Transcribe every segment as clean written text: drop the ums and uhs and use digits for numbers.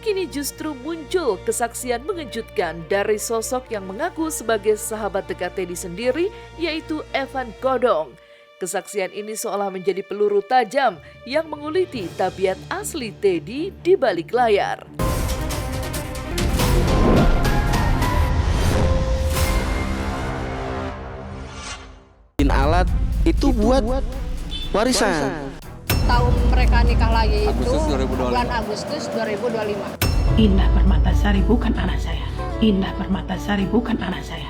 kini justru muncul kesaksian mengejutkan dari sosok yang mengaku sebagai sahabat dekat Teddy sendiri, yaitu Evan Godong. Kesaksian ini seolah menjadi peluru tajam yang menguliti tabiat asli Teddy di balik layar. Alat itu buat warisan. Tahun mereka nikah lagi itu bulan Agustus 2025. Indah Permatasari bukan anak saya. Indah Permatasari bukan anak saya.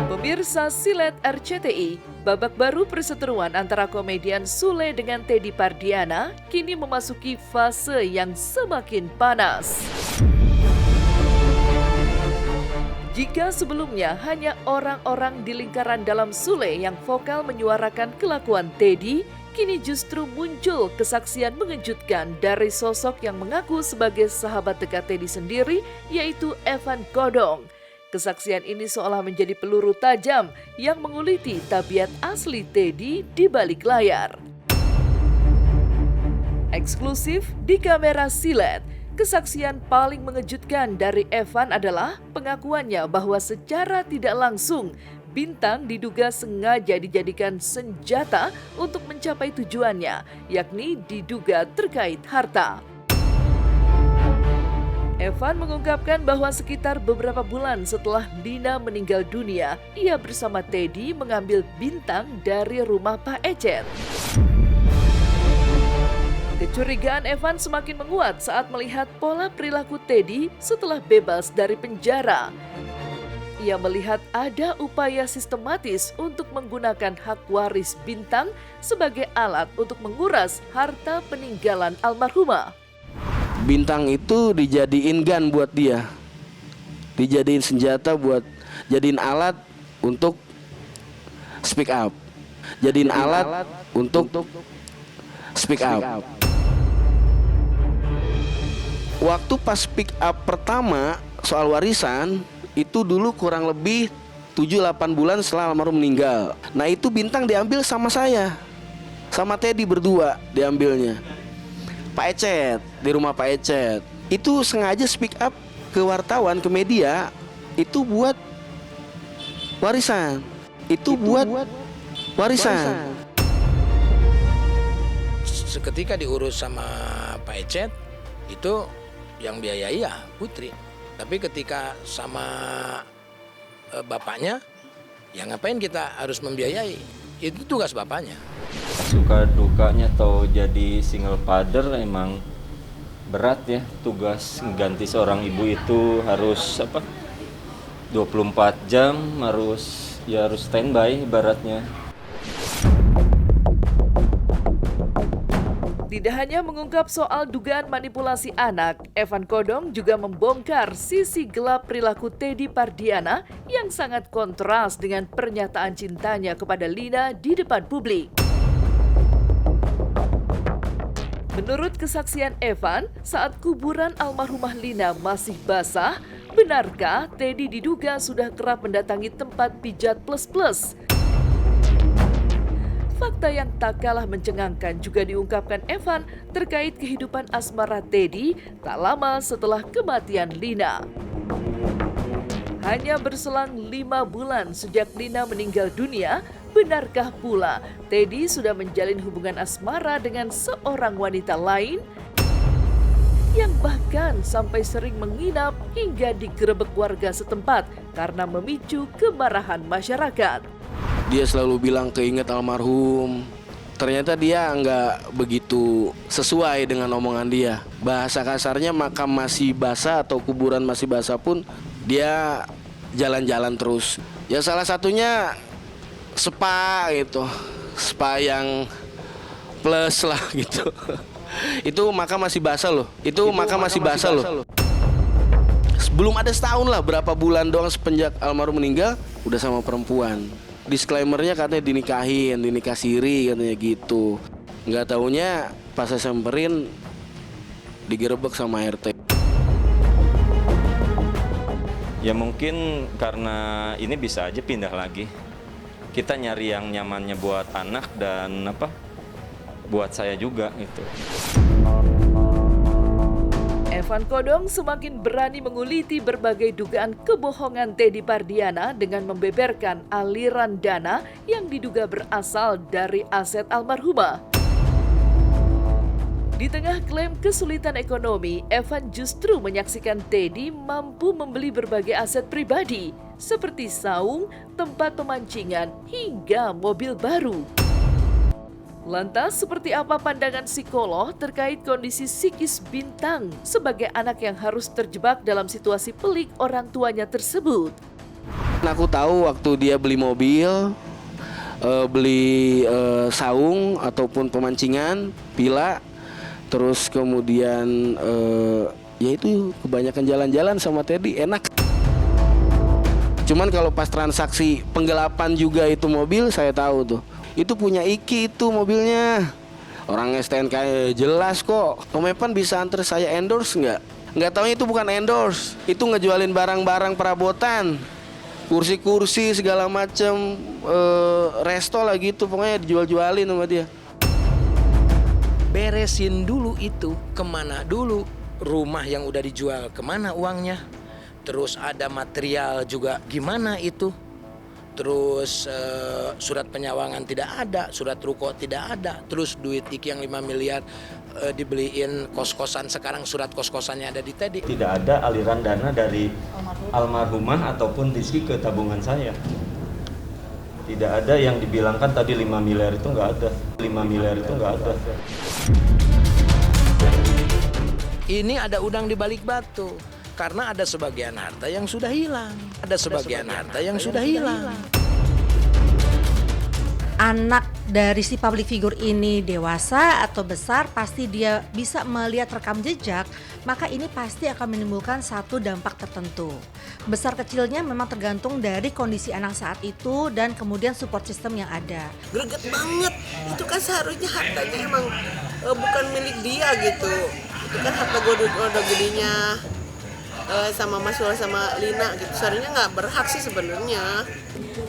Pemirsa Silet RCTI, babak baru perseteruan antara komedian Sule dengan Teddy Pardiana kini memasuki fase yang semakin panas. Jika sebelumnya hanya orang-orang di lingkaran dalam Sule yang vokal menyuarakan kelakuan Teddy, kini justru muncul kesaksian mengejutkan dari sosok yang mengaku sebagai sahabat dekat Teddy sendiri, yaitu Evan Godong. Kesaksian ini seolah menjadi peluru tajam yang menguliti tabiat asli Teddy di balik layar. Eksklusif di kamera Silet. Kesaksian paling mengejutkan dari Evan adalah pengakuannya bahwa secara tidak langsung Bintang diduga sengaja dijadikan senjata untuk mencapai tujuannya, yakni diduga terkait harta. Evan mengungkapkan bahwa sekitar beberapa bulan setelah Lina meninggal dunia, ia bersama Teddy mengambil Bintang dari rumah Pak Ecet. Kecurigaan Evan semakin menguat saat melihat pola perilaku Teddy setelah bebas dari penjara. Ia melihat ada upaya sistematis untuk menggunakan hak waris Bintang sebagai alat untuk menguras harta peninggalan almarhumah. Bintang itu dijadiin gun buat dia. Dijadiin senjata buat jadiin alat untuk speak up. Jadiin alat untuk speak up. Waktu pas pick up pertama soal warisan, itu dulu kurang lebih 7-8 bulan setelah almarhum meninggal. Nah itu Bintang diambil sama saya, sama Teddy berdua diambilnya. Pak Ecet, di rumah Pak Ecet. Itu sengaja speak up ke wartawan, ke media, itu buat warisan. Itu buat warisan. Seketika diurus sama Pak Ecet, itu yang biayai ya Putri. Tapi ketika sama bapaknya, ya ngapain kita harus membiayai? Itu tugas bapaknya. Suka dukanya atau jadi single father emang berat ya. Tugas ganti seorang ibu itu harus 24 jam harus standby ibaratnya. Tidak hanya mengungkap soal dugaan manipulasi anak, Evan Godong juga membongkar sisi gelap perilaku Teddy Pardiana yang sangat kontras dengan pernyataan cintanya kepada Lina di depan publik. Menurut kesaksian Evan, saat kuburan almarhumah Lina masih basah, benarkah Teddy diduga sudah kerap mendatangi tempat pijat plus-plus? Fakta yang tak kalah mencengangkan juga diungkapkan Evan terkait kehidupan asmara Teddy tak lama setelah kematian Lina. Hanya berselang 5 bulan sejak Lina meninggal dunia, benarkah pula Teddy sudah menjalin hubungan asmara dengan seorang wanita lain? Yang bahkan sampai sering menginap hingga digerebek warga setempat karena memicu kemarahan masyarakat. Dia selalu bilang keinget almarhum. Ternyata dia nggak begitu sesuai dengan omongan dia. Bahasa kasarnya makam masih basah atau kuburan masih basah pun dia jalan-jalan terus. Ya salah satunya spa gitu. Spa yang plus lah gitu. Itu makam masih basah loh. Belum ada setahun lah, berapa bulan doang semenjak almarhum meninggal udah sama perempuan. Disclaimernya katanya dinikah siri katanya gitu. Nggak taunya pas saya samperin digerebek sama RT. Ya mungkin karena ini bisa aja pindah lagi. Kita nyari yang nyamannya buat anak dan buat saya juga gitu. Evan Kodong semakin berani menguliti berbagai dugaan kebohongan Teddy Pardiana dengan membeberkan aliran dana yang diduga berasal dari aset almarhumah. Di tengah klaim kesulitan ekonomi, Evan justru menyaksikan Teddy mampu membeli berbagai aset pribadi seperti saung, tempat pemancingan, hingga mobil baru. Lantas, seperti apa pandangan psikolog terkait kondisi psikis Bintang sebagai anak yang harus terjebak dalam situasi pelik orang tuanya tersebut? Aku tahu waktu dia beli mobil, beli saung ataupun pemancingan, pila, terus kemudian ya itu kebanyakan jalan-jalan sama Teddy, enak. Cuman kalau pas transaksi penggelapan juga itu mobil, saya tahu tuh. Itu punya Iki itu mobilnya. Orang STNK jelas kok. Om Evan bisa antar saya endorse nggak? Nggak tahu itu bukan endorse. Itu ngejualin barang-barang perabotan. Kursi-kursi segala macem, resto lah gitu. Pokoknya dijual-jualin sama dia. Beresin dulu itu kemana dulu. Rumah yang udah dijual kemana uangnya. Terus ada material juga gimana itu. Terus surat penyawangan tidak ada, surat ruko tidak ada. Terus duit Iki yang 5 miliar dibeliin kos-kosan, sekarang surat kos-kosannya ada di Teddy. Tidak ada aliran dana dari almarhumah ataupun Rizky ke tabungan saya. Tidak ada yang dibilangkan tadi 5 miliar itu nggak ada. 5 miliar itu nggak ada. Ini ada udang di balik batu. Karena ada sebagian harta yang sudah hilang. Ada sebagian harta yang sudah hilang. Anak dari si public figure ini dewasa atau besar, pasti dia bisa melihat rekam jejak, maka ini pasti akan menimbulkan satu dampak tertentu. Besar kecilnya memang tergantung dari kondisi anak saat itu dan kemudian support system yang ada. Greget banget, itu kan seharusnya hartanya emang bukan milik dia gitu. Itu kan harta godo gedenya. Sama Mas Wal sama Lina gitu, seharusnya nggak berhak sih sebenarnya.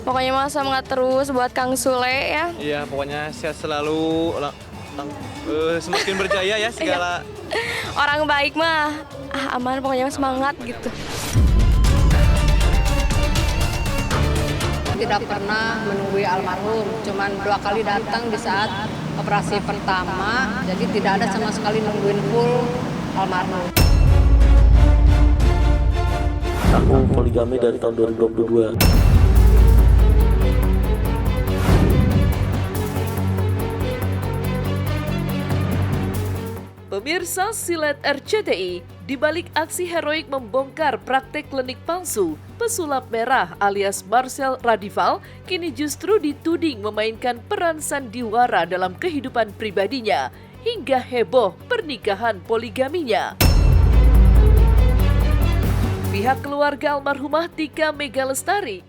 Pokoknya mah semangat terus buat Kang Sule ya. Iya, pokoknya sehat selalu, semakin berjaya ya segala. Orang baik mah aman, pokoknya semangat gitu. Tidak pernah menunggui almarhum, cuman 2 kali datang di saat operasi pertama, jadi tidak ada sama sekali nungguin full almarhum. Aku poligami dari tahun 2022. Pemirsa Silet RCTI, di balik aksi heroik membongkar praktek klinik palsu, pesulap merah alias Marcel Radival kini justru dituding memainkan peran sandiwara dalam kehidupan pribadinya hingga heboh pernikahan poligaminya. Pihak keluarga almarhumah Tika Megalestari